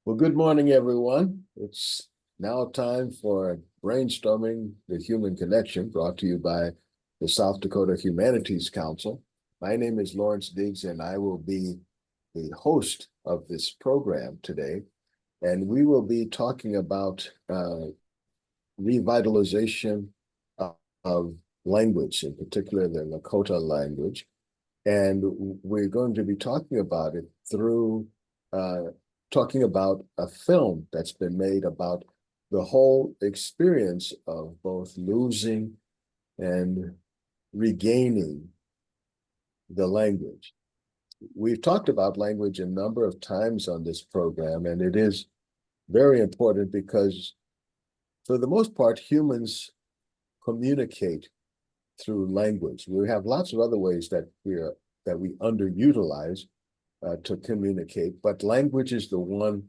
Well, good morning, everyone. It's now time for Brainstorming the Human Connection, brought to you by the South Dakota Humanities Council. My name is Lawrence Diggs, and I will be the host of this program today. And we will be talking about revitalization of language, in particular the Lakota language. And we're going to be talking about it through talking about a film that's been made about the whole experience of both losing and regaining the language. We've talked about language a number of times on this program, and it is very important because, for the most part, humans communicate through language. We have lots of other ways that we underutilize to communicate, but language is the one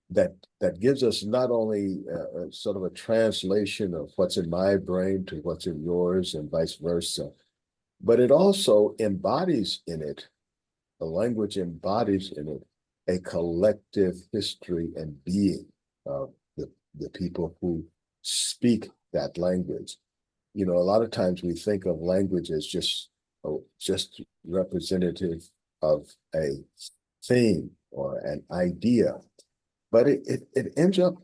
that gives us not only sort of a translation of what's in my brain to what's in yours and vice versa, but it also embodies in it, the language embodies in it a collective history and being of the people who speak that language. You know, a lot of times we think of language as just representative of a thing or an idea, but it ends up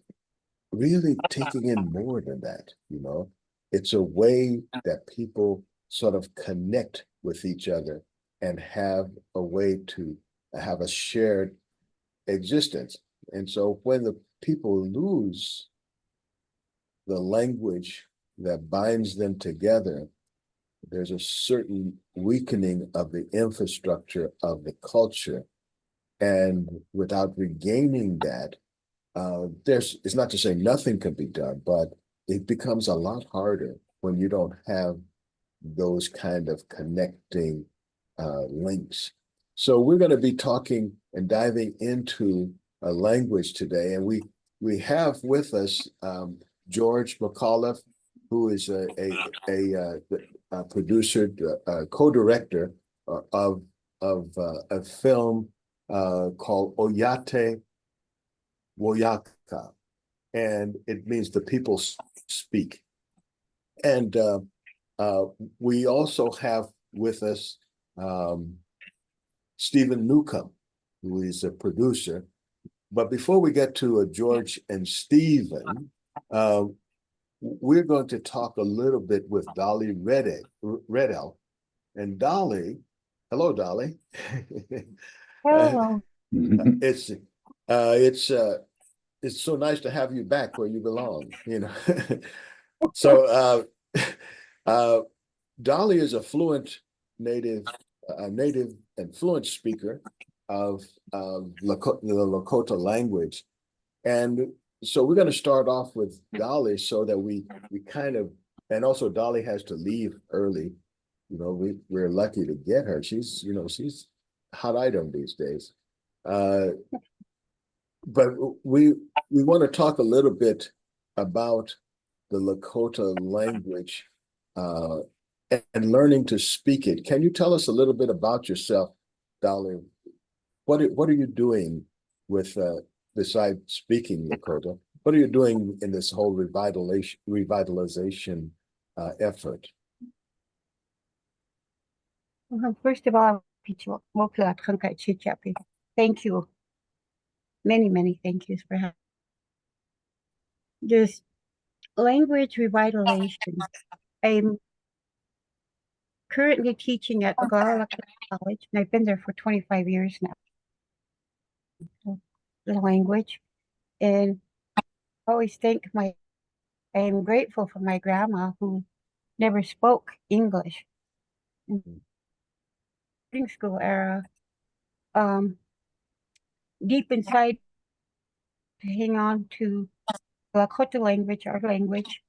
really taking in more than that. You know, it's a way that people sort of connect with each other and have a way to have a shared existence. And so when the people lose the language that binds them together, there's a certain weakening of the infrastructure of the culture. And without regaining that, it's not to say nothing can be done, but it becomes a lot harder when you don't have those kind of connecting links. So we're going to be talking and diving into a language today, and we have with us George McAuliffe, who is a producer, co-director of a film called Oyate Woyaka, and it means the people speak. And we also have with us Stephen Newcomb, who is a producer. But before we get to George and Stephen, we're going to talk a little bit with Dolly Redell. And Dolly, hello, Dolly. Hello. It's so nice to have you back where you belong, you know. So Dolly is a fluent native and fluent speaker of the Lakota language. And so we're going to start off with Dolly so that we kind of, and also Dolly has to leave early. You know, we're lucky to get her. She's hot item these days. But we want to talk a little bit about the Lakota language and learning to speak it. Can you tell us a little bit about yourself, Dolly? What are you doing with besides speaking Lakota? What are you doing in this whole revitalization effort? First of all, thank you. Many thank yous for having this language revitalization. I'm currently teaching at McAuliffe College, and I've been there for 25 years now. The language, and I always I am grateful for my grandma who never spoke English. In boarding school era, deep inside, to hang on to Lakota language, our language.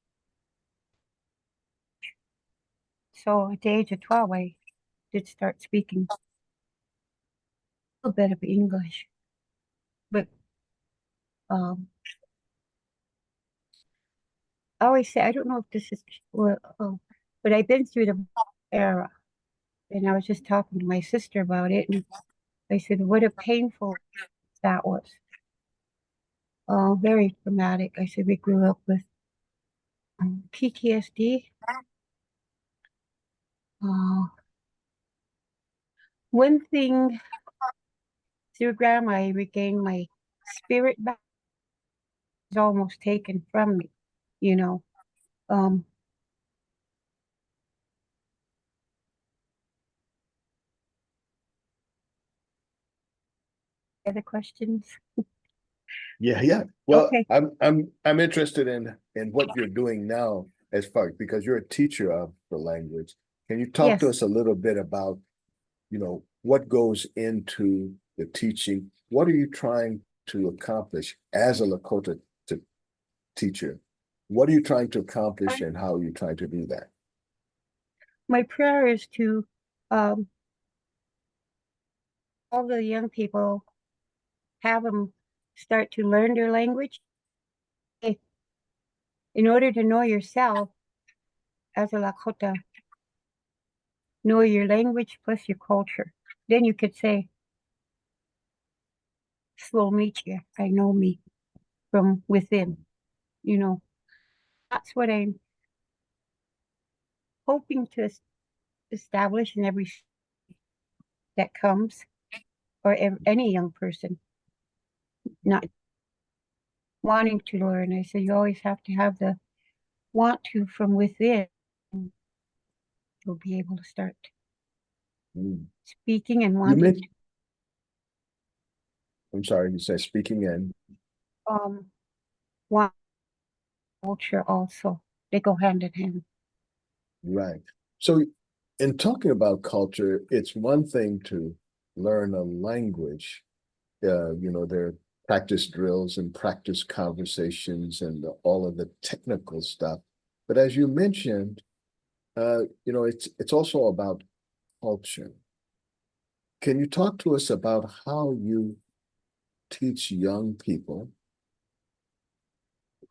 So at the age of 12, I did start speaking a little bit of English. But I always say, I don't know if this is, but I've been through the era. And I was just talking to my sister about it. And I said, what a painful that was. very traumatic. I said we grew up with PTSD. Uh, one thing through grandma, I regained my spirit back. It was almost taken from me, you know. Um, other questions? Yeah, yeah. Well, Okay. I'm interested in what you're doing now as far because you're a teacher of the language. Can you talk to Yes. us a little bit about, what goes into the teaching? What are you trying to accomplish as a Lakota teacher? What are you trying to accomplish and how are you trying to do that? My prayer is to um, all the young people have them start to learn their language. In order to know yourself as a Lakota, know your language plus your culture. Then you could say, slow meet you. I know me from within. You know, that's what I'm hoping to establish in every that comes, or any young person not wanting to learn. I said, you always have to have the want to from within. You'll be able to start Mm. speaking and You wanting meant, I'm sorry, you said speaking in, to want culture also. They go hand in hand. right. So in talking about culture, it's one thing to learn a language. There are practice drills and practice conversations and all of the technical stuff. But as you mentioned, it's also about culture. Can you talk to us about how you teach young people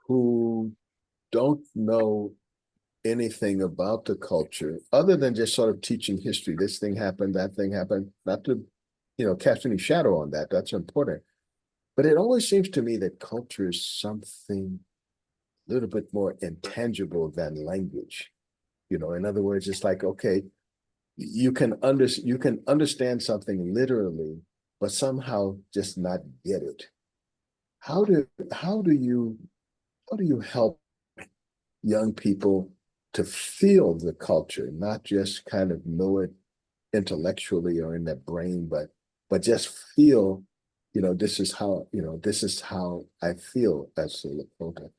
who don't know anything about the culture other than just sort of teaching history? This thing happened, that thing happened, not to, cast any shadow on that. That's important. But it always seems to me that culture is something a little bit more intangible than language. In other words, it's like, okay, you can understand something literally, but somehow just not get it. How do how do you how do you help young people to feel the culture, not just kind of know it intellectually or in their brain, but just feel, this is how I feel as a Lakota,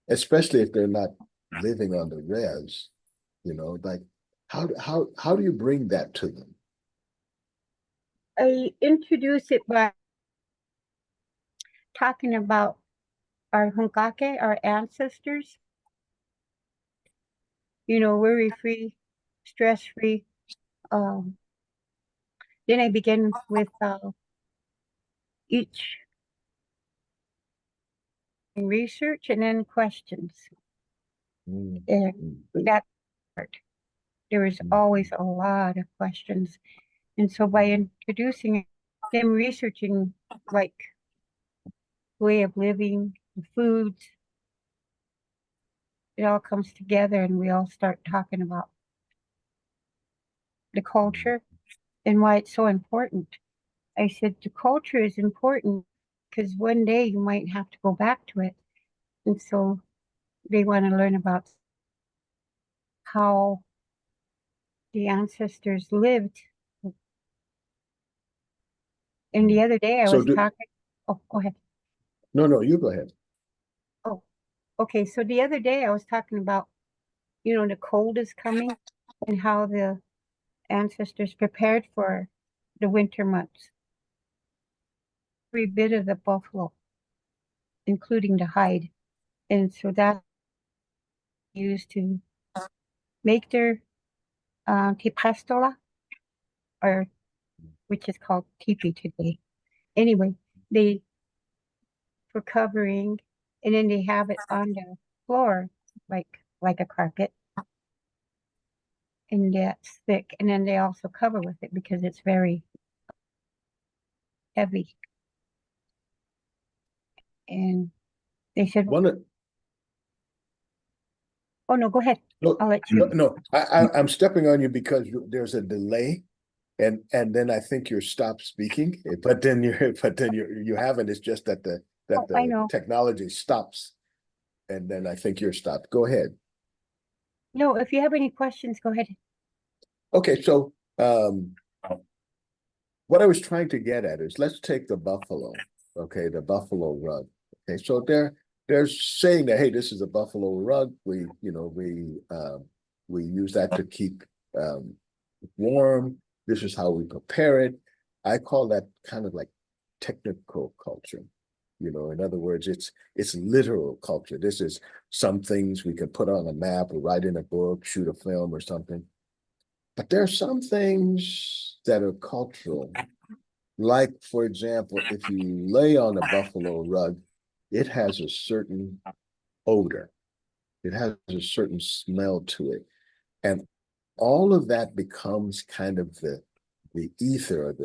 especially if they're not living on the res, like how do you bring that to them? I introduce it by talking about our hunkake, our ancestors. Worry free, stress free. Um, then I begin with each research and then questions. Mm, And mm, that part, there is mm, always a lot of questions. And so by mm, introducing them researching like way of living, the foods, it all comes together and we all start talking about the mm, culture and why it's so important. I said the culture is important because one day you might have to go back to it. And so they want to learn about how the ancestors lived. And the mm. other day I So was do talking, oh, go ahead. no, you go ahead. Oh, okay. So the other day I was talking about, the cold is coming and how the ancestors prepared for the winter months. Every bit of the buffalo, including the hide. And so that's used to make their tipastola, or which is called teepee today. Anyway, they for covering, and then they have it on the floor like a carpet, and that's thick. And then they also cover with it because it's very heavy. And they said, One of oh no, go ahead. no, I'll let no, you. no, I'm stepping on you because there's a delay, and then I think you're stopped speaking, but then you haven't. It's just that Oh, I the know. technology stops, and then I think you're stopped. Go ahead. No, if you have any questions, go ahead. Okay, so what I was trying to get at is let's take the buffalo, okay, the buffalo rug. Okay, so they're saying that hey, this is a buffalo rug. We use that to keep um, warm. This is how we prepare it. I call that kind of like technical culture. In other words, it's literal culture. This is some things we can put on a map or write in a book, shoot a film or something. But there are some things that are cultural. Like, for example, if you lay on a buffalo rug, it has a certain odor. It has a certain smell to it. And all of that becomes kind of the ether,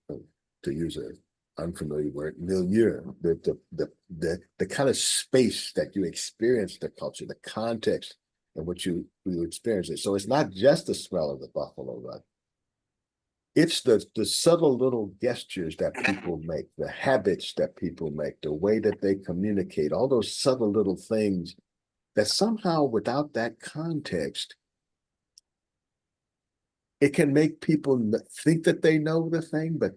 or to use an unfamiliar word, milieu, the kind of space that you experience the culture, the context in which you experience it. So it's not just the smell of the buffalo rug. It's the subtle little gestures that people make, the habits that people make, the way that they communicate, all those subtle little things that somehow without that context, it can make people think that they know the thing, but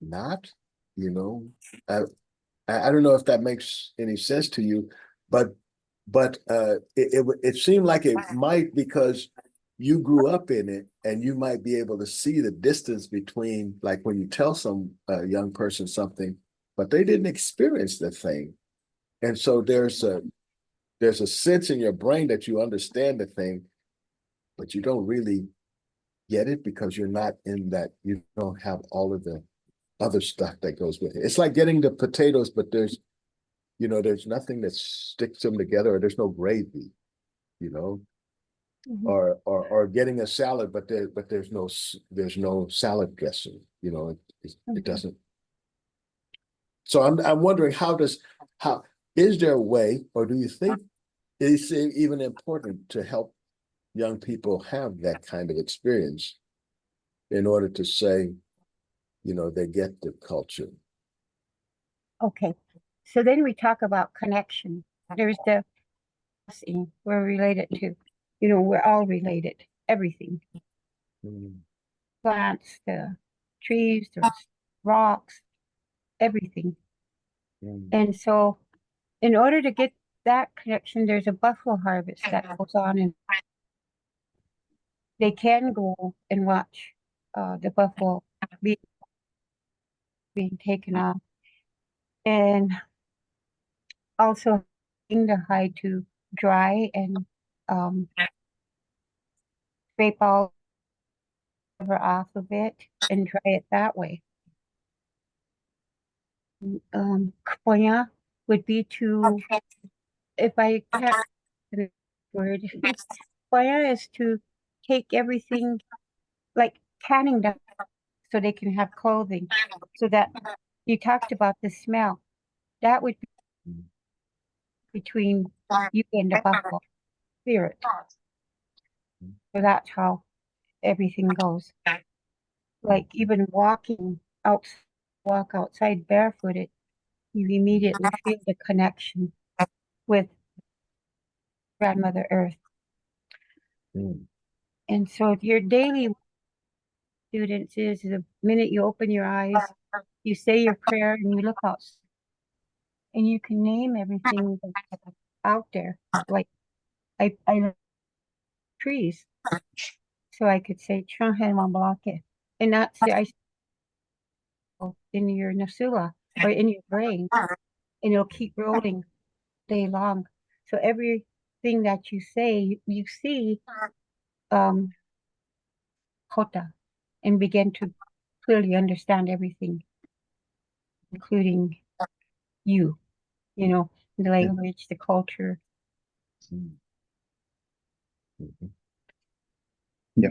not, you know. I, I don't know if that makes any sense to you, but it seemed like it might because you grew up in it and you might be able to see the distance between like when you tell some young person something, but they didn't experience the thing. And so there's a sense in your brain that you understand the thing, but you don't really get it because you're not in that, you don't have all of the other stuff that goes with it. It's like getting the potatoes, but there's nothing that sticks them together, or there's no gravy, you know, Mhm. or getting a salad, but there's no salad dressing, it Okay. doesn't. So I'm wondering how is there a way, or do you think is it even important to help young people have that kind of experience in order to say, they get the culture? Okay. So then we talk about connection. There's the we're related to, we're all related, everything. Mm, Plants, the trees, the rocks, everything. mm, And so in order to get that connection, there's a buffalo harvest that goes on, and they can go and watch the buffalo be, being taken off, and also the hide to dry and um, scrape all over off of it and dry it that way. Koya would be to, if I can't the word, Koya is to take everything like canning them so they can have clothing. So that you talked about the smell. That would be mm, between you and the buffalo spirit. mm, So that's how everything goes. mm, Like even walking out, walk outside barefooted, you immediately feel the connection with grandmother earth. mm, And so your daily students is the minute you open your eyes, you say your prayer and you look out and you can name everything that's out there. Like I love trees. So I could say Tranghe. And that's the ice in your nasula or in your brain, and it'll keep rolling day long. So everything that you say, you see um Kota and begin to clearly understand everything, including you, the mm, language, the culture. mm, mhm. Yeah.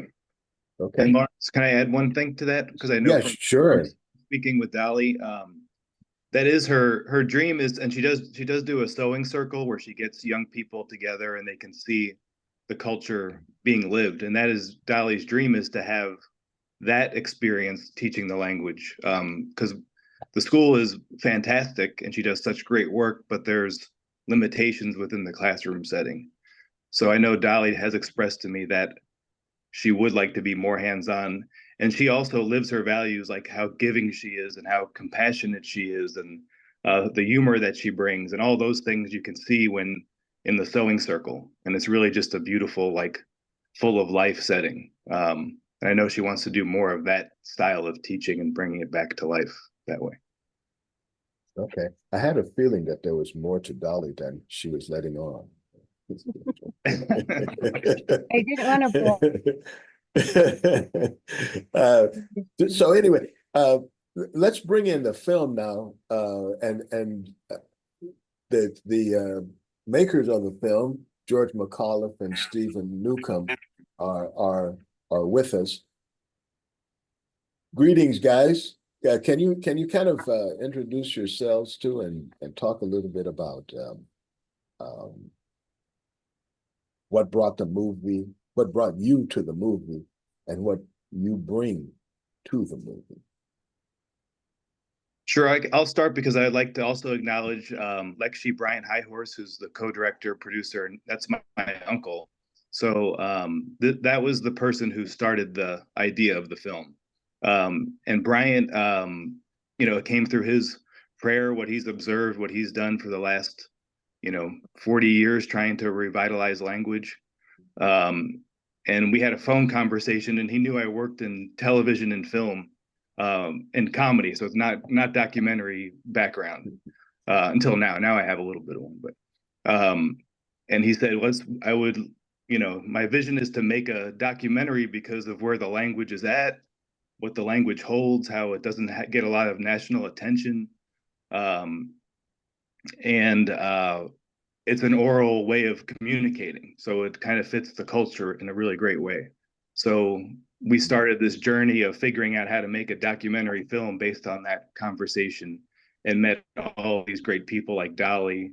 Okay. And Lawrence, can I add one thing to that? Because I know Yeah, from sure. speaking with Dolly, that is her dream is, and she does do a sewing circle where she gets young people together and they can see the culture being lived. And that is Dolly's dream, is to have that experience teaching the language. Because the school is fantastic and she does such great work, but there's limitations within the classroom setting. So I know Dolly has expressed to me that she would like to be more hands-on, and she also lives her values, like how giving she is and how compassionate she is, and the humor that she brings, and all those things you can see when in the sewing circle. And it's really just a beautiful, like, full of life setting. And I know she wants to do more of that style of teaching and bringing it back to life that way. Okay. I had a feeling that there was more to Dolly than she was letting on. I didn't want to So anyway, let's bring in the film now, and the makers of the film, George McAuliffe and Stephen Newcomb, are with us. Greetings, guys. Can you kind of introduce yourselves too, and talk a little bit about what brought you to the movie, and what you bring to the movie? Sure, I'll start because I'd like to also acknowledge Lexi Bryant Highhorse, who's the co-director, producer, and that's my uncle. So that was the person who started the idea of the film. And Bryant, it came through his prayer, what he's observed, what he's done for the last, 40 years trying to revitalize language. And we had a phone conversation, and he knew I worked in television and film, and comedy, so it's not documentary background until now. Now I have a little bit of one, but and he said, my vision is to make a documentary because of where the language is at, what the language holds, how it doesn't get a lot of national attention, and it's an oral way of communicating, so it kind of fits the culture in a really great way. So we started this journey of figuring out how to make a documentary film based on that conversation, and met all these great people like Dolly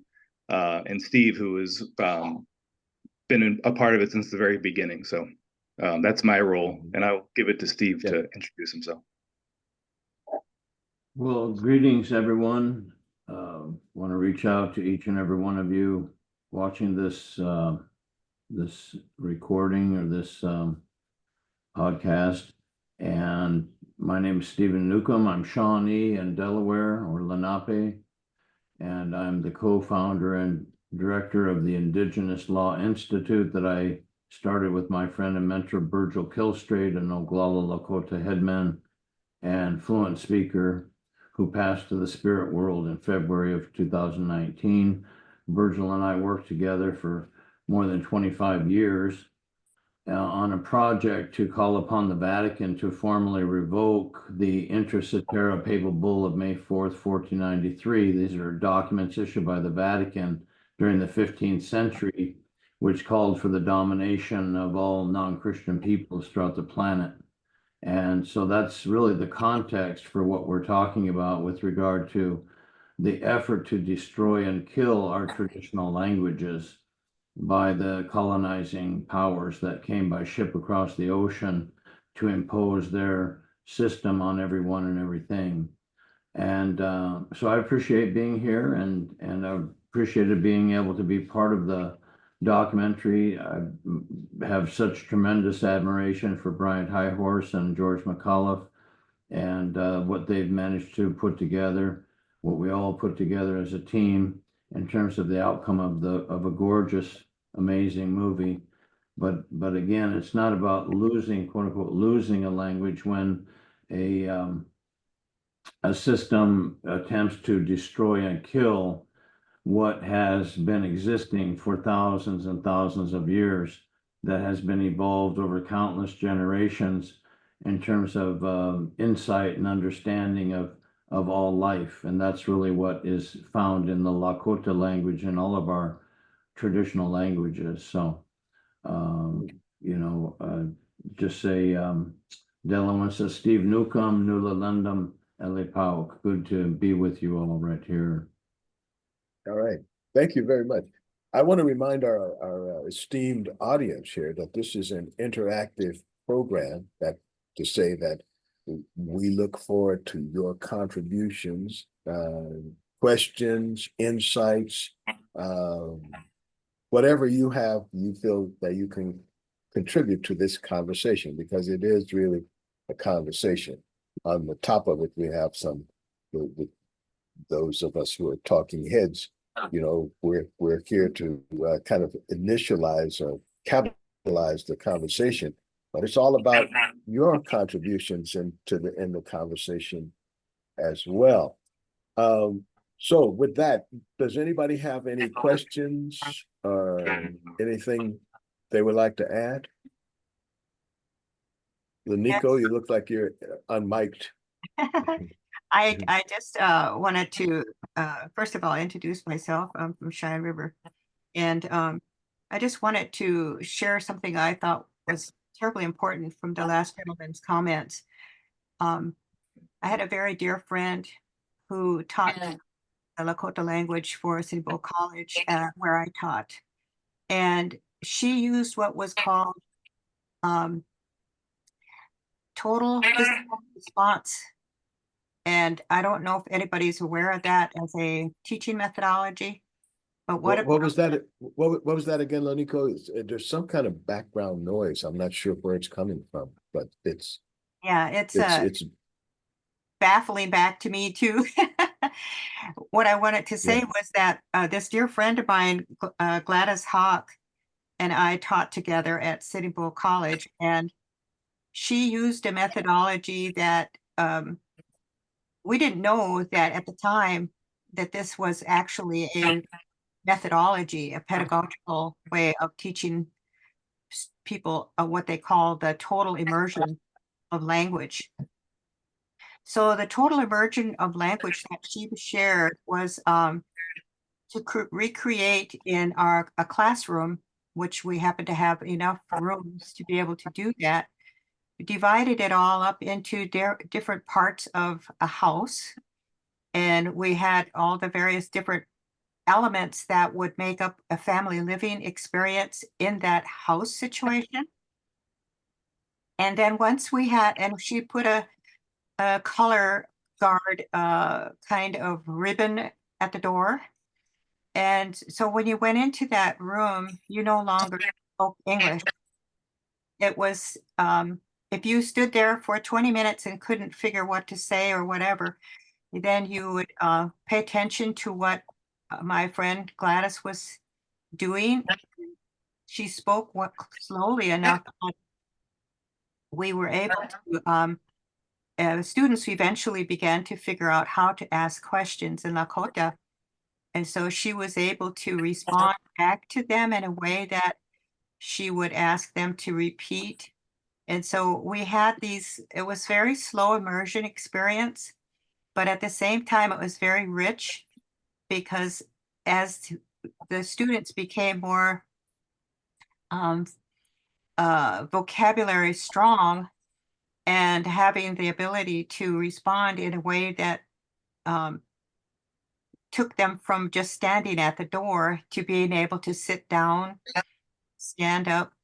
and Steve, who has been a part of it since the very beginning. So that's my role, and I'll give it to Steve to introduce himself. Well, greetings, everyone. Want to reach out to each and every one of you watching this this recording or this podcast. And my name is Stephen Newcomb. I'm Shawnee in Delaware, or Lenape, and I'm the co-founder and director of the Indigenous Law Institute that I started with my friend and mentor Virgil Kilstrade, an Oglala Lakota headman and fluent speaker who passed to the spirit world in February of 2019. Virgil and I worked together for more than 25 years on a project to call upon the Vatican to formally revoke the Inter Cetera Papal Bull of May 4th, 1493. These are documents issued by the Vatican during the 15th century, which called for the domination of all non-Christian peoples throughout the planet. And so that's really the context for what we're talking about with regard to the effort to destroy and kill our traditional languages by the colonizing powers that came by ship across the ocean to impose their system on everyone and everything. And so I appreciate being here, and I appreciated being able to be part of the documentary. I have such tremendous admiration for Bryant Highhorse and George McAuliffe, and what they've managed to put together, what we all put together as a team in terms of the outcome of a gorgeous, amazing movie. But again, it's not about losing, quote unquote, losing a language when a system attempts to destroy and kill what has been existing for thousands and thousands of years, that has been evolved over countless generations in terms of insight and understanding of all life. And that's really what is found in the Lakota language and all of our traditional languages. So, just say, Delaware says Steve Newcomb, Nula Lundum, Pau. Good to be with you all right here. All right. Thank you very much. I want to remind our esteemed audience here that this is an interactive program, that to say that we look forward to your contributions, questions, insights, whatever you have, you feel that you can contribute to this conversation, because it is really a conversation. On the top of it, we have some, those of us who are talking heads, you know, we're here to kind of initialize or capitalize the conversation, but it's all about your contributions into the conversation as well. So with that, does anybody have any questions or anything they would like to add? Lanico, you look like you're unmiked. I just wanted to first of all introduce myself. I'm from Cheyenne River, and I just wanted to share something I thought was terribly important from the last gentleman's comments. I had a very dear friend who taught the Lakota language for us in Bow College, where I taught, and she used what was called total physical response. And I don't know if anybody's aware of that as a teaching methodology, but What was that? What was that again, Lanico? There's some kind of background noise. I'm not sure where it's coming from, but it's baffling back to me too. What I wanted to say was that this dear friend of mine, Gladys Hawk, and I taught together at Sitting Bull College, and she used a methodology that we didn't know that at the time that this was actually a methodology, a pedagogical way of teaching people what they call the total immersion of language. So the total immersion of language that she shared was to recreate in a classroom, which we happen to have enough rooms to be able to do that. We divided it all up into different parts of a house, and we had all the various different elements that would make up a family living experience in that house situation. And then once we had, and she put a color guard kind of ribbon at the door. And so when you went into that room, you no longer spoke English. It was, if you stood there for 20 minutes and couldn't figure what to say or whatever, then you would pay attention to what my friend Gladys was doing. She spoke slowly enough that we were able to, students eventually began to figure out how to ask questions in Lakota. And so she was able to respond back to them in a way that she would ask them to repeat. And so we had it was very slow immersion experience, but at the same time, it was very rich, because as the students became more vocabulary strong and having the ability to respond in a way that took them from just standing at the door to being able to sit down, stand up,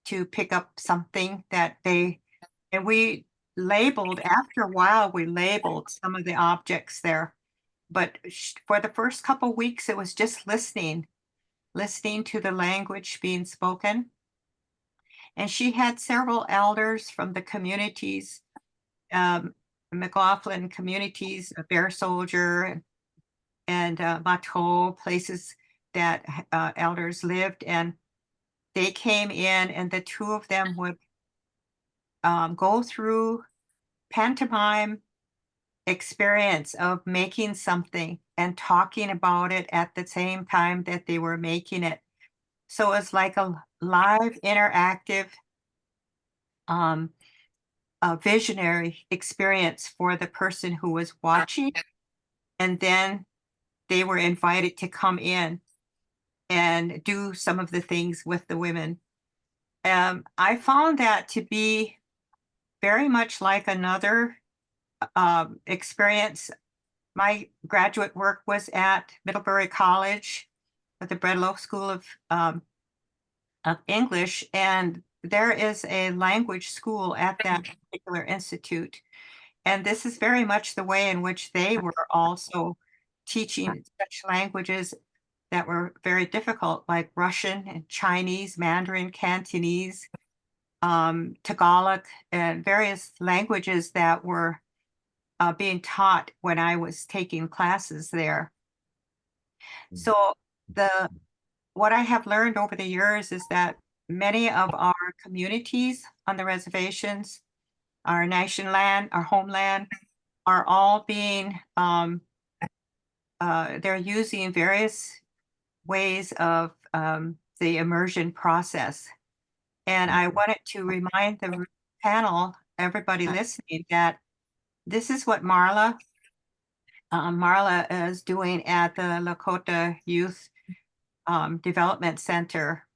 to pick up something that and we labeled, after a while, we labeled some of the objects there. But for the first couple weeks, it was just listening to the language being spoken. And she had several elders from the communities, McAuliffe communities, Bear Soldier, and Bateau, places that elders lived. And they came in, and the two of them would go through pantomime experience of making something and talking about it at the same time that they were making it. So it's like a live, interactive, visionary experience for the person who was watching. And then they were invited to come in and do some of the things with the women. I found that to be very much like another experience, my graduate work was at Middlebury College at the Breadloaf School of English, and there is a language school at that particular institute. And this is very much the way in which they were also teaching such languages that were very difficult, like Russian and Chinese, Mandarin, Cantonese, Tagalog, and various languages that were being taught when I was taking classes there. So what I have learned over the years is that many of our communities on the reservations, our nation land, our homeland, are all being, they're using various ways of the immersion process. And I wanted to remind the panel, everybody listening, that this is what Marla is doing at the Lakota Youth Development Center.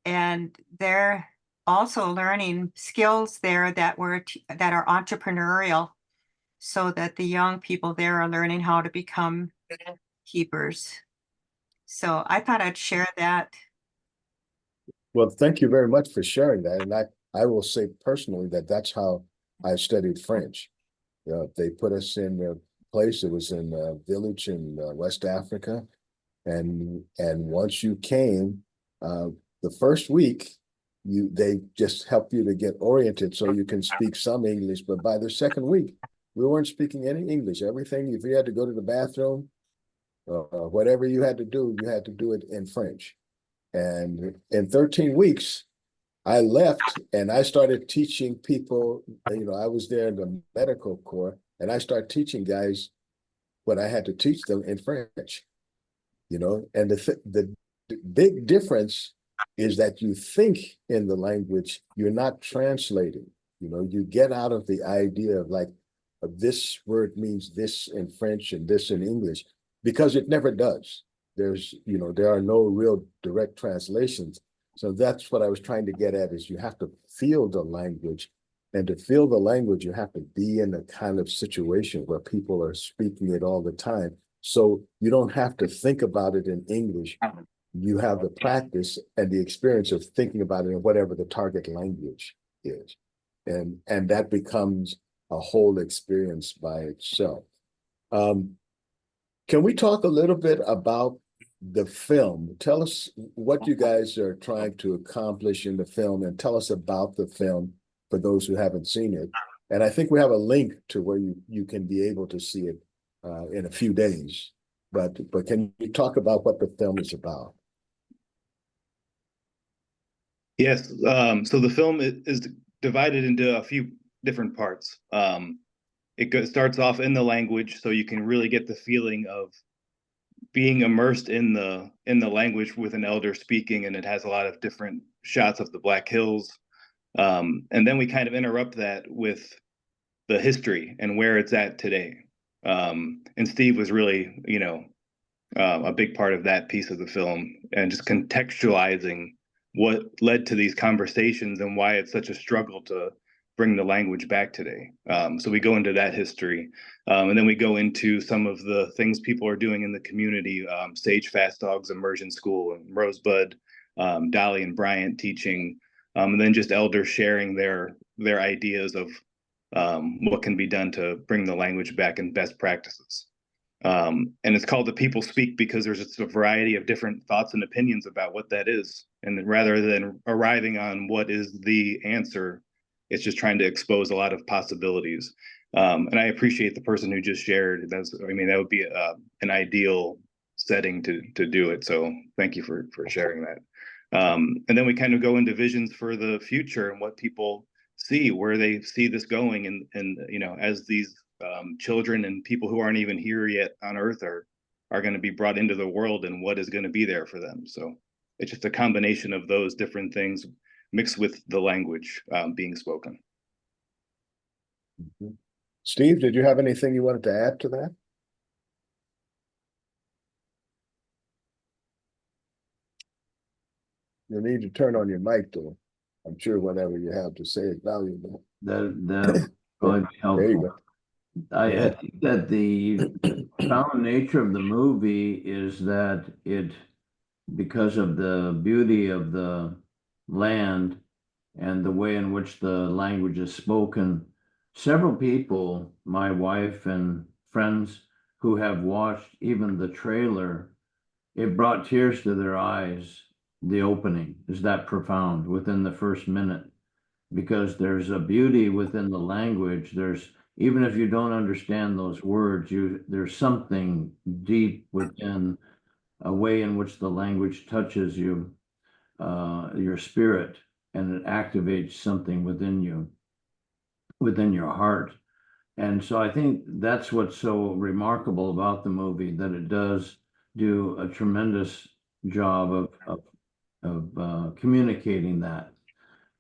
And they're also learning skills there that are entrepreneurial, so that the young people there are learning how to become keepers. So I thought I'd share that. Well, thank you very much for sharing that. And I will say personally that that's how I studied French. They put us in a place, it was in a village in West Africa. And once you came, the first week, they just help you to get oriented so you can speak some English. But by the second week, we weren't speaking any English. Everything, if you had to go to the bathroom, whatever you had to do it in French. And in 13 weeks, I left and I started teaching people. I was there in the medical corps, and I started teaching guys what I had to teach them in French. And the big difference is that you think in the language, you're not translating. You get out of the idea of like, this word means this in French and this in English, because it never does. There are no real direct translations. So that's what I was trying to get at, is you have to feel the language. And to feel the language, you have to be in a kind of situation where people are speaking it all the time. So you don't have to think about it in English. You have the practice and the experience of thinking about it in whatever the target language is. And that becomes a whole experience by itself. Can we talk a little bit about the film? Tell us what you guys are trying to accomplish in the film, and tell us about the film for those who haven't seen it. And I think we have a link to where you can be able to see it in a few days. But can you talk about what the film is about? Yes. So the film is divided into a few different parts. It starts off in the language, so you can really get the feeling of being immersed in the language with an elder speaking, and it has a lot of different shots of the Black Hills. And then we kind of interrupt that with the history and where it's at today. And Steve was really, a big part of that piece of the film, and just contextualizing what led to these conversations and why it's such a struggle to bring the language back today. So we go into that history, and then we go into some of the things people are doing in the community. Sage Fast Dogs Immersion School, and Rosebud, Dolly and Bryant teaching, and then just elders sharing their ideas of what can be done to bring the language back and best practices. And it's called The People Speak because there's just a variety of different thoughts and opinions about what that is. And rather than arriving on what is the answer, it's just trying to expose a lot of possibilities. And I appreciate the person who just shared. That would be an ideal setting to do it. So thank you for sharing that. And then we kind of go into visions for the future and what people see, where they see this going, and as these children and people who aren't even here yet on Earth are going to be brought into the world, and what is going to be there for them. So it's just a combination of those different things mixed with the language being spoken. Mm-hmm. Steve, did you have anything you wanted to add to that? You'll need to turn on your mic, though. I'm sure whatever you have to say is valuable. That would be helpful. There you go. I think that the profound nature of the movie is that it, because of the beauty of the land and the way in which the language is spoken, several people, my wife and friends who have watched even the trailer, it brought tears to their eyes. The opening is that profound within the first minute, because there's a beauty within the language. There's, even if you don't understand those words, there's something deep within a way in which the language touches you, your spirit, and it activates something within you, within your heart. And so I think that's what's so remarkable about the movie, that it does do a tremendous job of communicating that.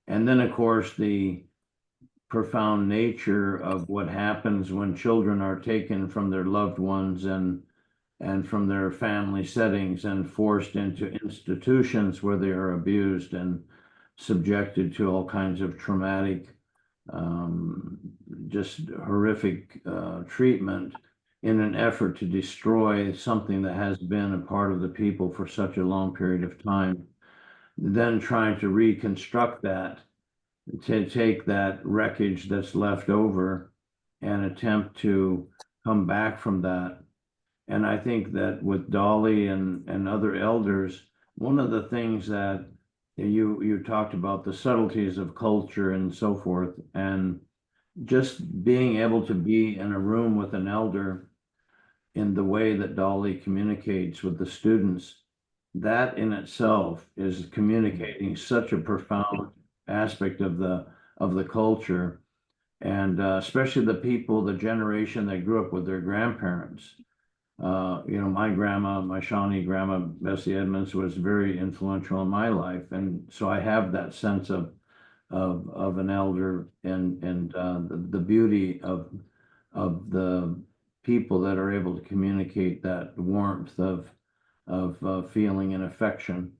And then, of course, the profound nature of what happens when children are taken from their loved ones and from their family settings and forced into institutions where they are abused and subjected to all kinds of traumatic, just horrific treatment in an effort to destroy something that has been a part of the people for such a long period of time. Then trying to reconstruct that, to take that wreckage that's left over and attempt to come back from that. And I think that with Dolly and other elders, one of the things that you talked about, the subtleties of culture and so forth, and just being able to be in a room with an elder in the way that Dolly communicates with the students, that in itself is communicating such a profound aspect of the culture, and especially the people, the generation that grew up with their grandparents. My grandma, my Shawnee grandma, Bessie Edmonds, was very influential in my life, and so I have that sense of an elder, and the beauty of the people that are able to communicate that warmth of feeling and affection.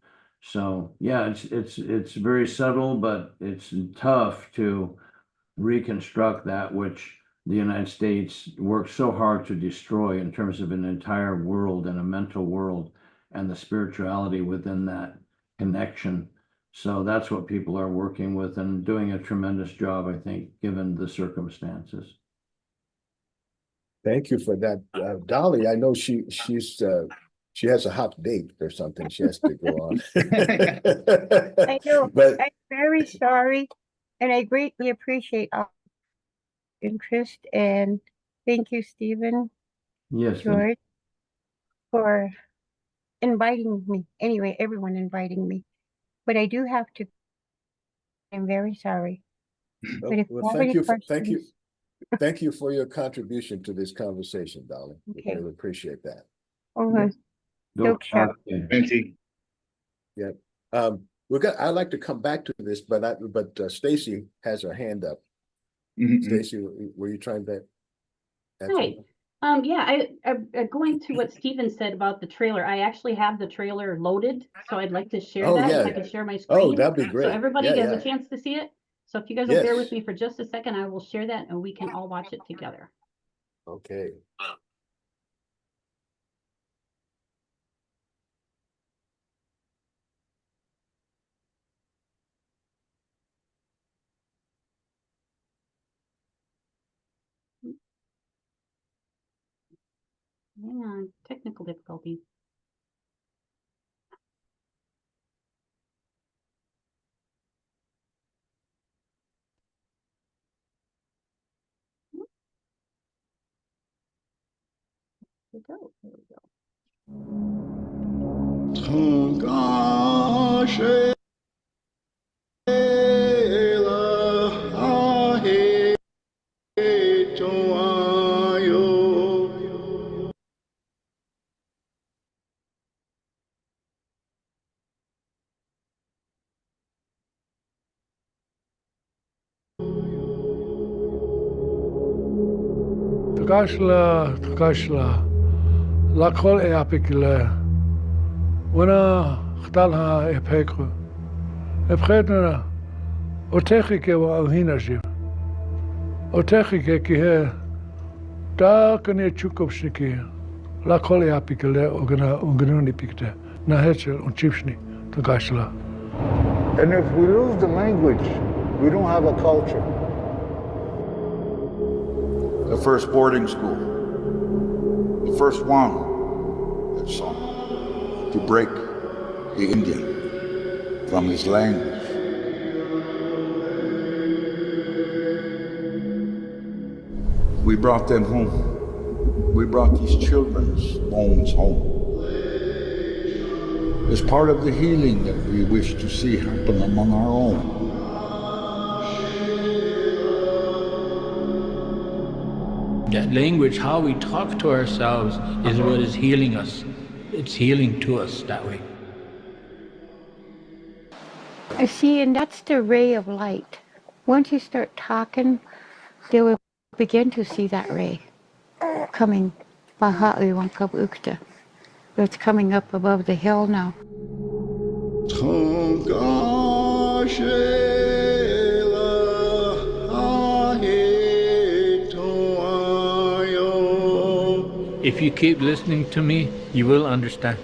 So yeah, it's very subtle, but it's tough to reconstruct that which the United States worked so hard to destroy in terms of an entire world and a mental world and the spirituality within that connection. So that's what people are working with and doing a tremendous job, I think, given the circumstances. Thank you for that, Dolly. I know she has a hot date or something she has to go on. I know. But I'm very sorry, and I greatly appreciate all interest, and thank you, Stephen, Yes, George, for inviting me. Anyway, everyone inviting me. But I do have to. I'm very sorry. But if you have any questions, thank you for your contribution to this conversation, Dolly. Okay. We really appreciate that. over. go Silk Shout. Twenty. Yeah. I'd like to come back to this, but Stacy has her hand up. Stacy, were you trying to add Hi. something? Yeah, going to what Stephen said about the trailer. I actually have the trailer loaded, so I'd like to share that. Yeah. If I can share my Oh, screen, that'd be great. so everybody Yeah, gets yeah. a chance to see it. So if you guys will bear with Yes. me for just a second, I will share that and we can all watch it together. Okay. Hang on, technical difficulties. Here we go. Here we go. תקשלה, לכל אפיקלה, ונה חדלها אפקו, אפחדנה, אותך כבאוהינה שיב, אותך ככה ta kane chukopshniki la kol eapikele oganuni pikte na hechel on chipshni to gashla. And if we lose the language, we don't have a culture. The first boarding school, the first one that sought to break the Indian from his language. We brought them home. We brought these children's bones home. It's part of the healing that we wish to see happen among our own. That language, how we talk to ourselves, is what is healing us. It's healing to us that way. I see, and that's the ray of light. Once you start talking, they will begin to see that ray coming. It's coming up above the hill now. If you keep listening to me, you will understand.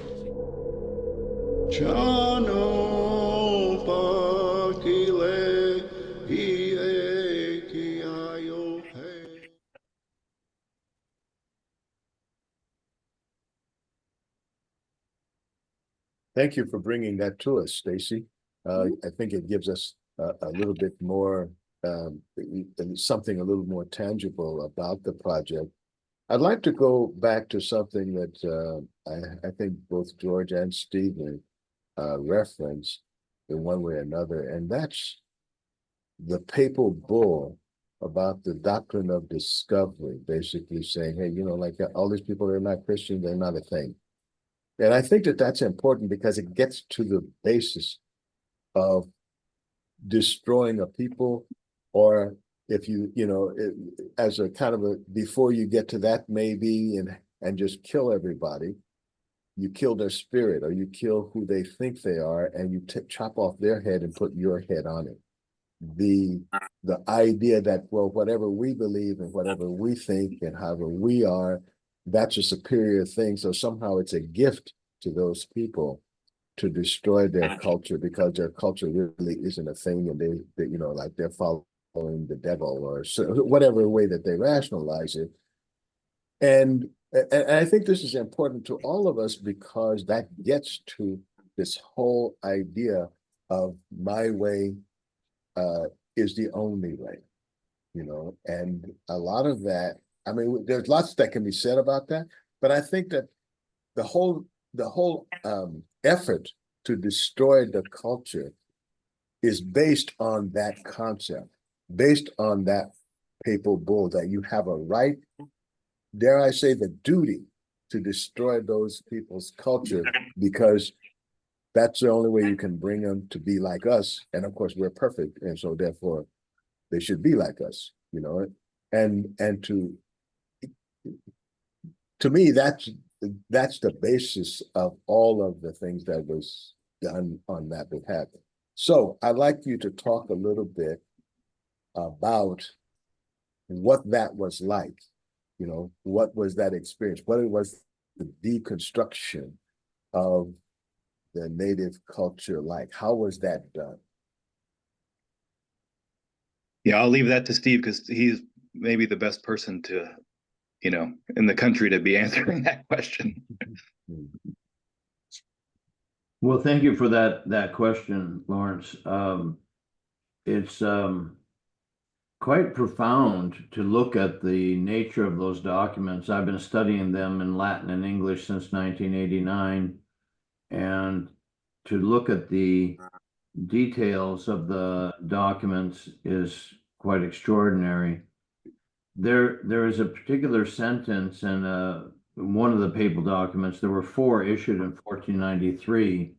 Thank you for bringing that to us, Stacy. I think it gives us a little bit more, something a little more tangible about the project. I'd like to go back to something that I think both George and Stephen referenced in one way or another, and that's the papal bull about the doctrine of discovery, basically saying, hey, like all these people that are not Christian, they're not a thing. And I think that that's important because it gets to the basis of destroying a people, or if as a kind of before you get to that maybe and just kill everybody, you kill their spirit, or you kill who they think they are, and you chop off their head and put your head on it. The idea that, well, whatever we believe and whatever we think and however we are, that's a superior thing. So somehow it's a gift to those people to destroy their culture, because their culture really isn't a thing, and they like they're following the devil, or whatever way that they rationalize it. And I think this is important to all of us, because that gets to this whole idea of my way is the only way, and a lot of that, I mean, there's lots that can be said about that, but I think that the whole effort to destroy the culture is based on that concept, based on that papal bull, that you have a right, dare I say, the duty to destroy those people's culture, because that's the only way you can bring them to be like us. And of course, we're perfect, and so therefore they should be like us, and to me, that's the basis of all of the things that was done on that behalf. So I'd like you to talk a little bit about what that was like. What was that experience? What it was, the deconstruction of the native culture like? How was that done? Yeah, I'll leave that to Steve, because he's maybe the best person to, in the country to be answering that question. Well, thank you for that question, Lawrence. It's quite profound to look at the nature of those documents. I've been studying them in Latin and English since 1989, and to look at the details of the documents is quite extraordinary. There is a particular sentence in one of the papal documents. There were 4 issued in 1493,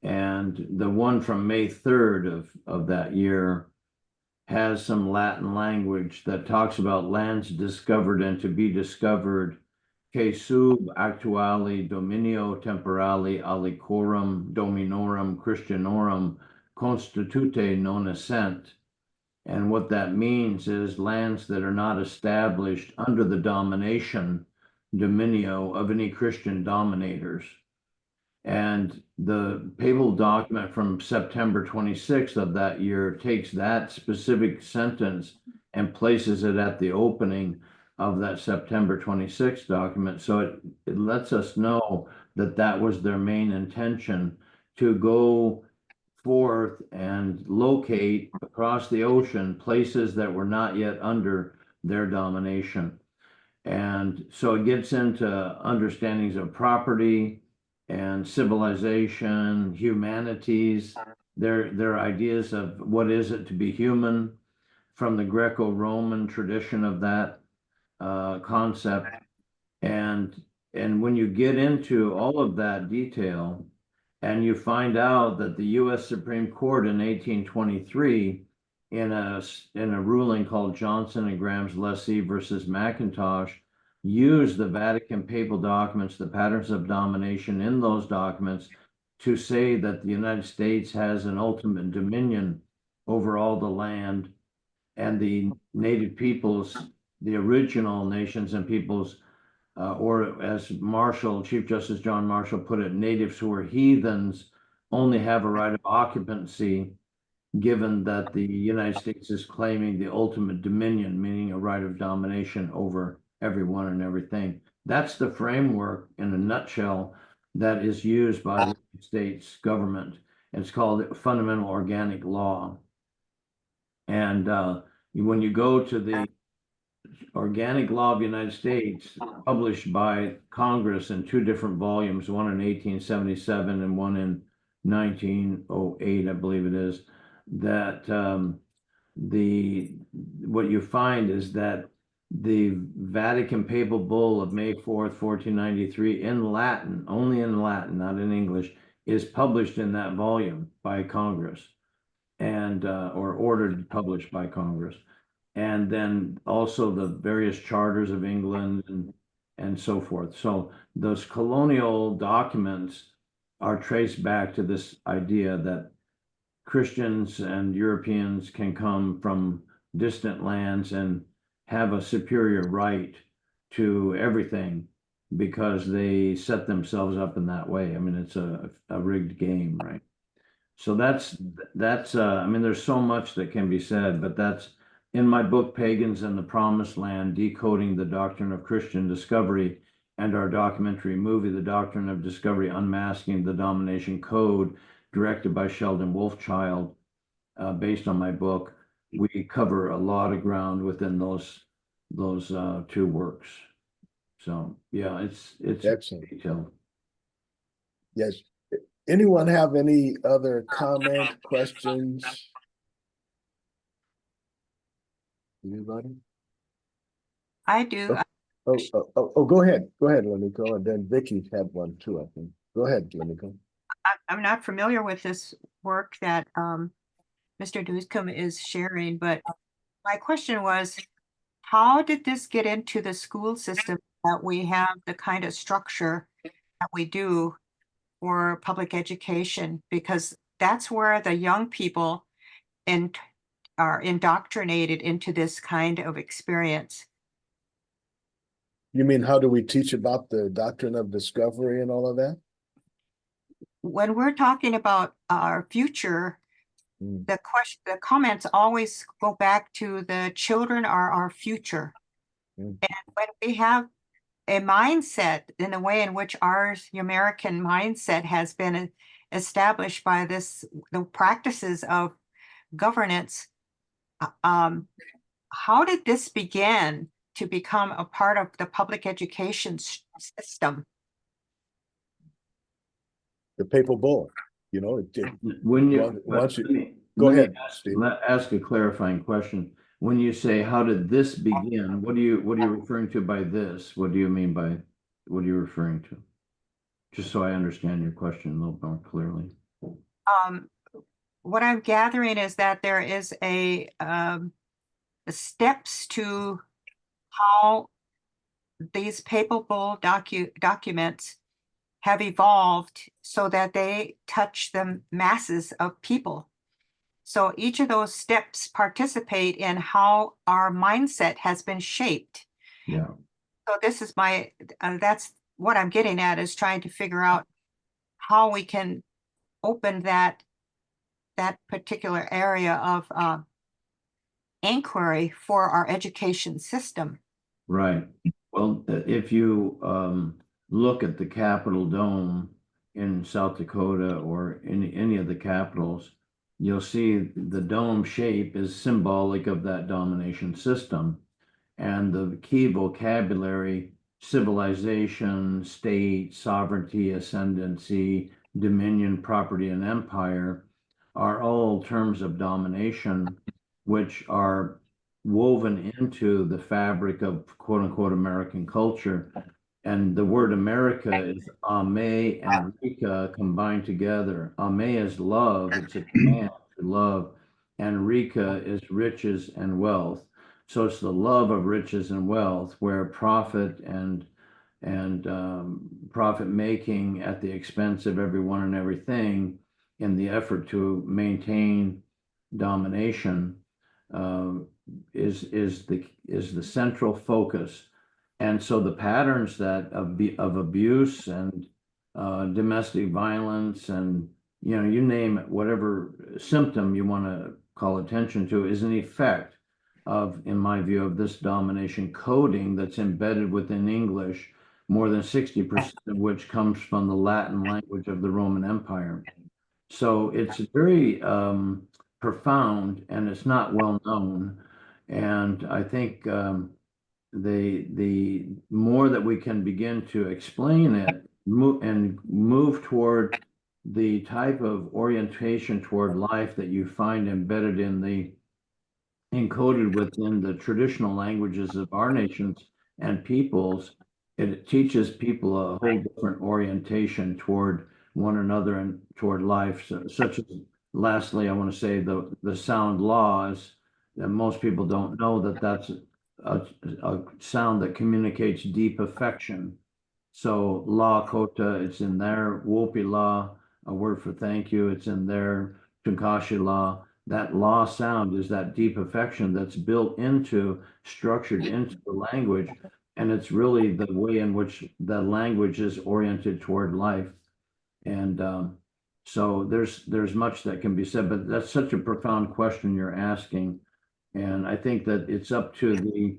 and the one from May 3rd of that year has some Latin language that talks about lands discovered and to be discovered, que sub actuali dominio temporali alicorum dominorum Christianorum constitute non essent. And what that means is lands that are not established under the domination, dominio of any Christian dominators. And the papal document from September 26th of that year takes that specific sentence and places it at the opening of that September 26th document. So it lets us know that that was their main intention, to go forth and locate across the ocean places that were not yet under their domination. And so it gets into understandings of property and civilization, humanities, their ideas of what is it to be human from the Greco-Roman tradition of that concept. And when you get into all of that detail, and you find out that the U.S. Supreme Court in 1823, in a ruling called Johnson and Graham's Lessee versus McIntosh, used the Vatican papal documents, the patterns of domination in those documents, to say that the United States has an ultimate dominion over all the land, and the native peoples, the original nations and peoples, or as Chief Justice John Marshall put it, natives who are heathens only have a right of occupancy, given that the United States is claiming the ultimate dominion, meaning a right of domination over everyone and everything. That's the framework in a nutshell that is used by the United States government. It's called fundamental organic law. And when you go to the Organic Law of the United States, published by Congress in two different volumes, one in 1877 and one in 1908, I believe it is, that what you find is that the Vatican Papal Bull of May 4th, 1493, in Latin, only in Latin, not in English, is published in that volume by Congress, and or ordered published by Congress. And then also the various charters of England and so forth. So those colonial documents are traced back to this idea that Christians and Europeans can come from distant lands and have a superior right to everything because they set themselves up in that way. I mean, it's a rigged game, right? So that's I mean, there's so much that can be said, but that's in my book, Pagans and the Promised Land, Decoding the Doctrine of Christian Discovery, and our documentary movie, The Doctrine of Discovery, Unmasking the Domination Code, directed by Sheldon Wolfchild, based on my book. We cover a lot of ground within those two works. So yeah, it's Excellent. detailed. Yes. Anyone have any other comment, questions? Anybody? I do. Go ahead. Go ahead, Leniko. And then Vicky had one too, I think. Go ahead, Leniko. I'm not familiar with this work that Mr. Newcomb is sharing, but my question was, how did this get into the school system that we have the kind of structure that we do for public education? Because that's where the young people are indoctrinated into this kind of experience. You mean, how do we teach about the doctrine of discovery and all of that? When we're talking about our future, the comments always go back to the children are our future. And when we have a mindset in the way in which the American mindset has been established by the practices of governance, how did this begin to become a part of the public education system? The papal bull, you know. Go ahead, Steve. Ask a clarifying question. When you say how did this begin, what are you referring to by this? What do you mean by what are you referring to? Just so I understand your question a little more clearly. What I'm gathering is that there is a steps to how these papal bull documents have evolved so that they touch the masses of people. So each of those steps participate in how our mindset has been shaped. Yeah. So this is that's what I'm getting at, is trying to figure out how we can open that particular area of inquiry for our education system. Right. Well, if you look at the Capitol Dome in South Dakota or any of the capitals, you'll see the dome shape is symbolic of that domination system. And the key vocabulary, civilization, state, sovereignty, ascendancy, dominion, property, and empire, are all terms of domination, which are woven into the fabric of quote unquote American culture. And the word America is Ame and Rika combined together. Ame is love, it's a command to love, and Rika is riches and wealth. So it's the love of riches and wealth, where profit and profit making at the expense of everyone and everything in the effort to maintain domination is the central focus. And so the patterns that of abuse and domestic violence and you name it, whatever symptom you want to call attention to, is an effect of, in my view, of this domination coding that's embedded within English, more than 60% of which comes from the Latin language of the Roman Empire. So it's very profound, and it's not well known. And I think the more that we can begin to explain it and move toward the type of orientation toward life that you find embedded encoded within the traditional languages of our nations and peoples, it teaches people a whole different orientation toward one another and toward life. Such as, lastly, I want to say the sound laws, that most people don't know that that's a sound that communicates deep affection. So la kota, it's in there. Wopi la, a word for thank you, it's in there. Tunkashi la, that la sound is that deep affection that's structured into the language. And it's really the way in which the language is oriented toward life. And so there's much that can be said, but that's such a profound question you're asking. And I think that it's up to the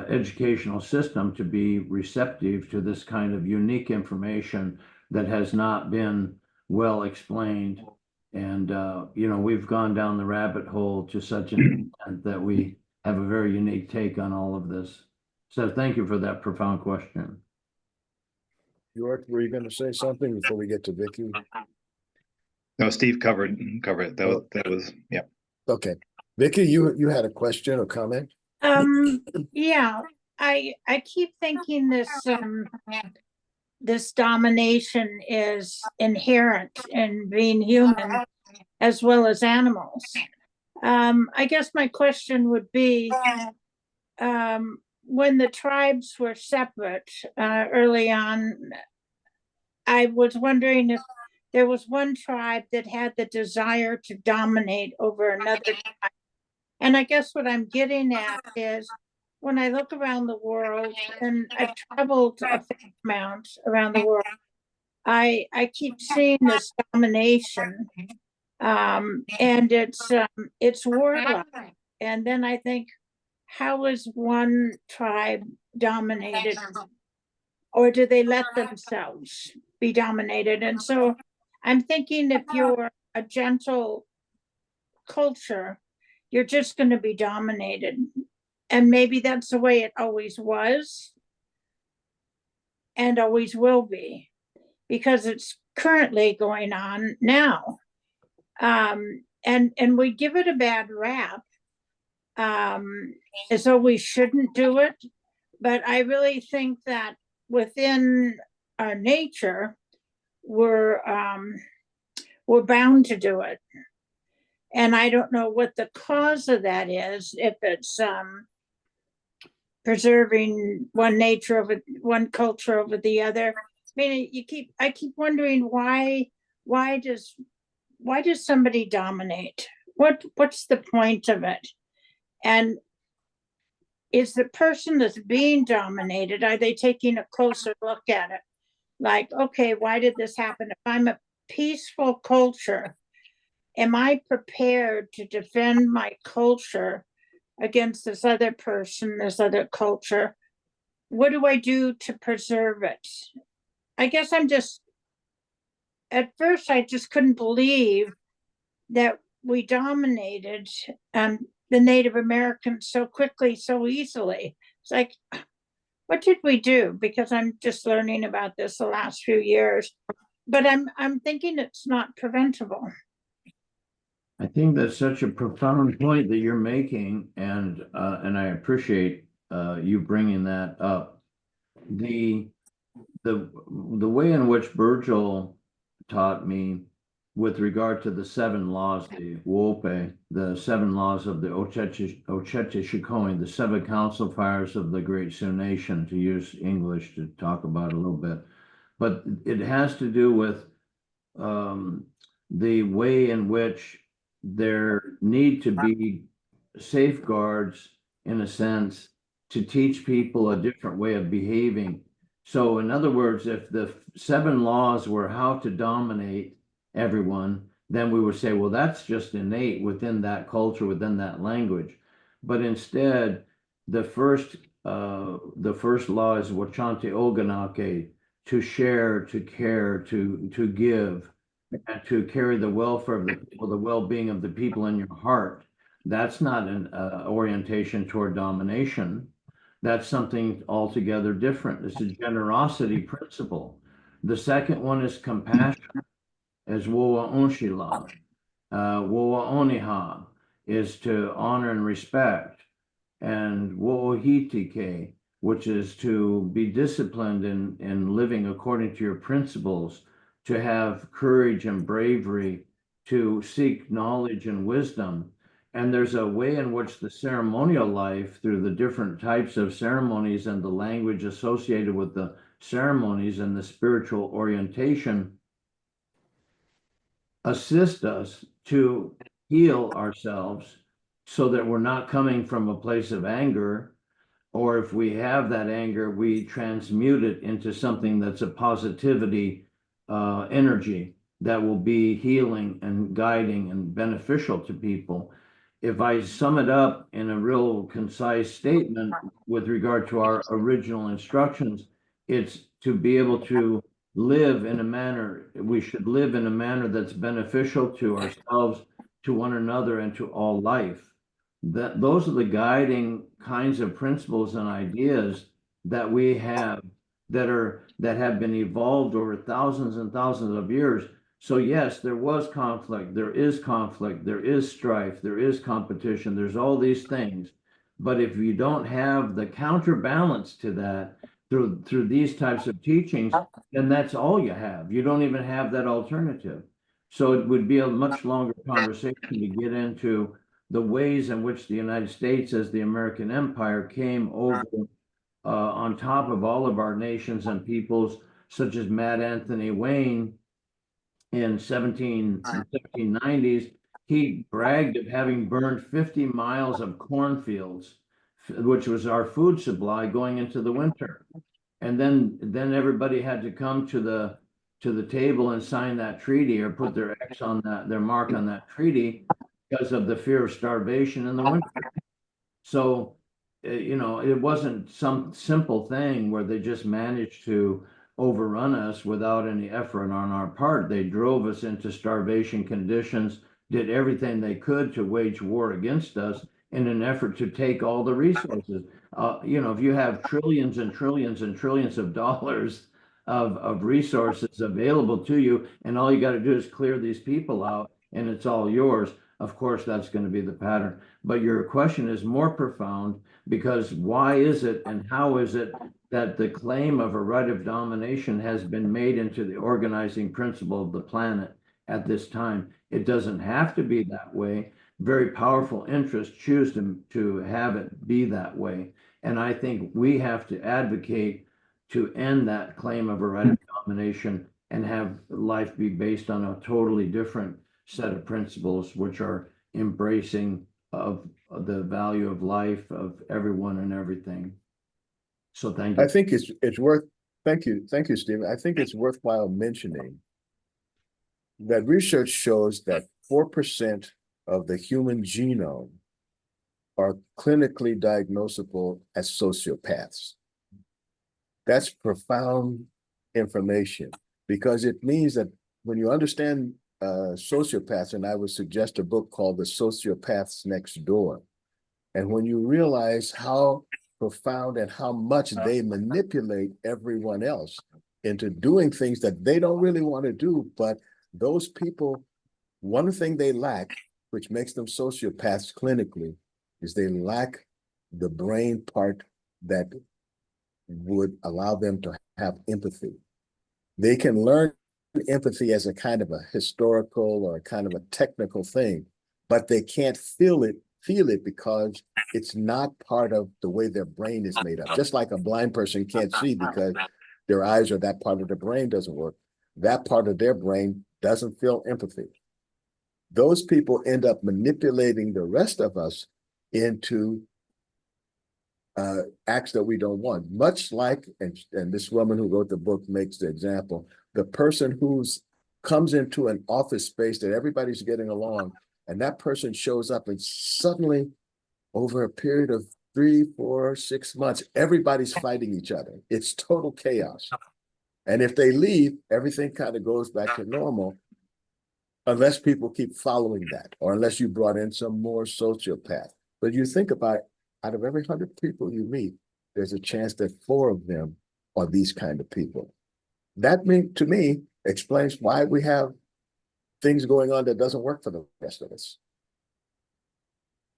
educational system to be receptive to this kind of unique information that has not been well explained. And, we've gone down the rabbit hole to such an extent that we have a very unique take on all of this. So thank you for that profound question. York, were you going to say something before we get to Vicky? No, Steve covered it. That was yeah. Okay. Vicky, you had a question or comment? Yeah, I keep thinking this domination is inherent in being human as well as animals. I guess my question would be, when the tribes were separate early on, I was wondering if there was one tribe that had the desire to dominate over another tribe. And I guess what I'm getting at is, when I look around the world, and I've traveled a fair amount around the world, I keep seeing this domination, and it's warlike. And then I think, how is one tribe dominated, or do they let themselves be dominated? And so I'm thinking, if you're a gentle culture, you're just going to be dominated. And maybe that's the way it always was and always will be, because it's currently going on now. And we give it a bad rap, as though we shouldn't do it. But I really think that within our nature, we're bound to do it. And I don't know what the cause of that is, if it's preserving one nature over one culture over the other. I mean, I keep wondering, why does why does somebody dominate? What's the point of it? And is the person that's being dominated, are they taking a closer look at it? Like, okay, why did this happen? If I'm a peaceful culture, am I prepared to defend my culture against this other person, this other culture? What do I do to preserve it? I guess at first, I just couldn't believe that we dominated the Native Americans so quickly, so easily. It's like, what did we do? Because I'm just learning about this the last few years, but I'm thinking it's not preventable. I think that's such a profound point that you're making, and I appreciate you bringing that up. The way in which Virgil taught me with regard to the 7 laws, the Wope, the 7 laws of the Ochete Shikoin, the 7 council fires of the Great Sioux Nation, to use English to talk about a little bit. But it has to do with the way in which there need to be safeguards, in a sense, to teach people a different way of behaving. So in other words, if the 7 laws were how to dominate everyone, then we would say, well, that's just innate within that culture, within that language. But instead, the first law is Wachante Oganake, to share, to care, to give, and to carry the welfare of the people, the well-being of the people in your heart. That's not an orientation toward domination. That's something altogether different. It's a generosity principle. The second one is compassion, as Woa Onshila. Woa Oniha is to honor and respect. And Woa Hitike, which is to be disciplined in living according to your principles, to have courage and bravery, to seek knowledge and wisdom. And there's a way in which the ceremonial life, through the different types of ceremonies and the language associated with the ceremonies and the spiritual orientation, assist us to heal ourselves so that we're not coming from a place of anger, or if we have that anger, we transmute it into something that's a positivity energy that will be healing and guiding and beneficial to people. If I sum it up in a real concise statement with regard to our original instructions, it's to be able to live in a manner, we should live in a manner that's beneficial to ourselves, to one another, and to all life. Those are the guiding kinds of principles and ideas that we have that have been evolved over thousands and thousands of years. So yes, there was conflict, there is strife, there is competition, there's all these things. But if you don't have the counterbalance to that through these types of teachings, then that's all you have. You don't even have that alternative. So it would be a much longer conversation to get into the ways in which the United States, as the American empire, came over on top of all of our nations and peoples, such as Mad Anthony Wayne in 1790s. He bragged of having burned 50 miles of cornfields, which was our food supply going into the winter. And then everybody had to come to the table and sign that treaty, or put their X on that, their mark on that treaty, because of the fear of starvation in the winter. So, it wasn't some simple thing where they just managed to overrun us without any effort on our part. They drove us into starvation conditions, did everything they could to wage war against us in an effort to take all the resources. If you have trillions and trillions and trillions of dollars of resources available to you, and all you got to do is clear these people out, and it's all yours. Of course, that's going to be the pattern. But your question is more profound, because why is it and how is it that the claim of a right of domination has been made into the organizing principle of the planet at this time? It doesn't have to be that way. Very powerful interests choose to have it be that way. And I think we have to advocate to end that claim of a right of domination and have life be based on a totally different set of principles which are embracing of the value of life of everyone and everything. So thank you. I think it's worth, thank you, Stephen. I think it's worthwhile mentioning that research shows that 4% of the human genome are clinically diagnosable as sociopaths. That's profound information, because it means that when you understand sociopaths, and I would suggest a book called The Sociopaths Next Door, and when you realize how profound and how much they manipulate everyone else into doing things that they don't really want to do, but those people, one thing they lack, which makes them sociopaths clinically, is they lack the brain part that would allow them to have empathy. They can learn empathy as a kind of a historical or a kind of a technical thing, but they can't feel it because it's not part of the way their brain is made up. Just like a blind person can't see because their eyes or that part of the brain doesn't work. That part of their brain doesn't feel empathy. Those people end up manipulating the rest of us into acts that we don't want. Much like, and this woman who wrote the book makes the example, the person who's comes into an office space that everybody's getting along, and that person shows up and suddenly over a period of 3, 4, 6 months, everybody's fighting each other. It's total chaos. And if they leave, everything kind of goes back to normal, unless people keep following that, or unless you brought in some more sociopath. But you think about it, out of every 100 people you meet, there's a chance that 4 of them are these kind of people. That, to me, explains why we have things going on that doesn't work for the rest of us.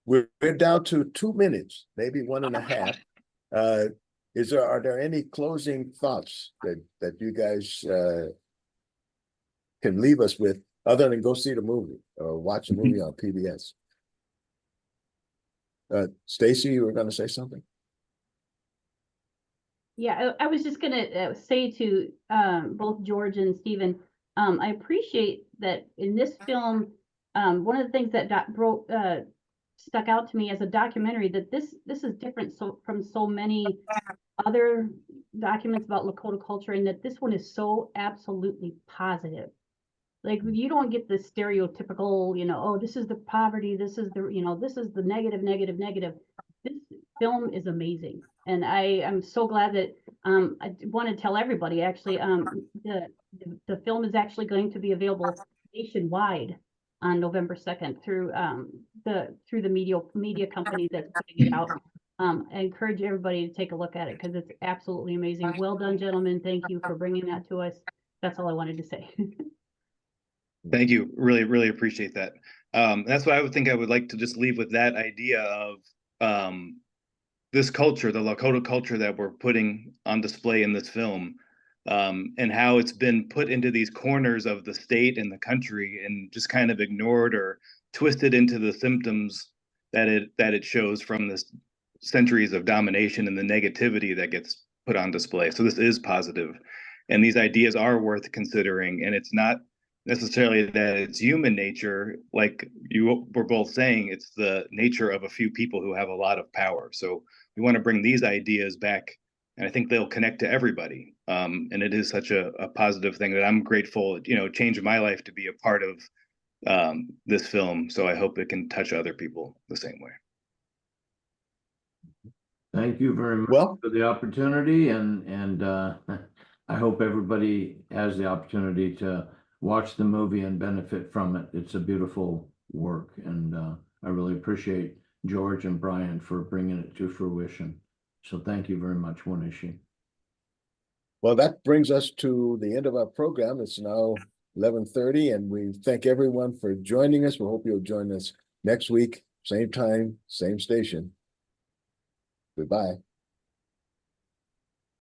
We're down to 2 minutes, maybe 1.5. Are there any closing thoughts that you guys can leave us with, other than go see the movie or watch a movie on PBS? Stacy, you were going to say something? Yeah, I was just gonna say to both George and Stephen, I appreciate that in this film, one of the things that stuck out to me as a documentary, that this is different from so many other documents about Lakota culture, and that this one is so absolutely positive. Like, you don't get the stereotypical, oh, this is the poverty, this is the, this is the negative. This film is amazing. And I am so glad that I want to tell everybody, actually, the film is actually going to be available nationwide on November 2nd through the media company that's putting it out. I encourage everybody to take a look at it, because it's absolutely amazing. Well done, gentlemen. Thank you for bringing that to us. That's all I wanted to say. Thank you. Really, really appreciate that. That's what I would think. I would like to just leave with that idea of this culture, the Lakota culture that we're putting on display in this film, and how it's been put into these corners of the state and the country and just kind of ignored or twisted into the symptoms that it shows from this centuries of domination and the negativity that gets put on display. So this is positive, and these ideas are worth considering. And it's not necessarily that it's human nature, like you were both saying, it's the nature of a few people who have a lot of power. So we want to bring these ideas back, and I think they'll connect to everybody. And it is such a positive thing that I'm grateful, it changed my life to be a part of this film. So I hope it can touch other people the same way. Thank you very much for the opportunity, and I hope everybody has the opportunity to watch the movie and benefit from it. It's a beautiful work, and I really appreciate George and Brian for bringing it to fruition. So thank you very much, Wanishi. Well, that brings us to the end of our program. It's now 11:30, and we thank everyone for joining us. We hope you'll join us next week, same time, same station. Goodbye.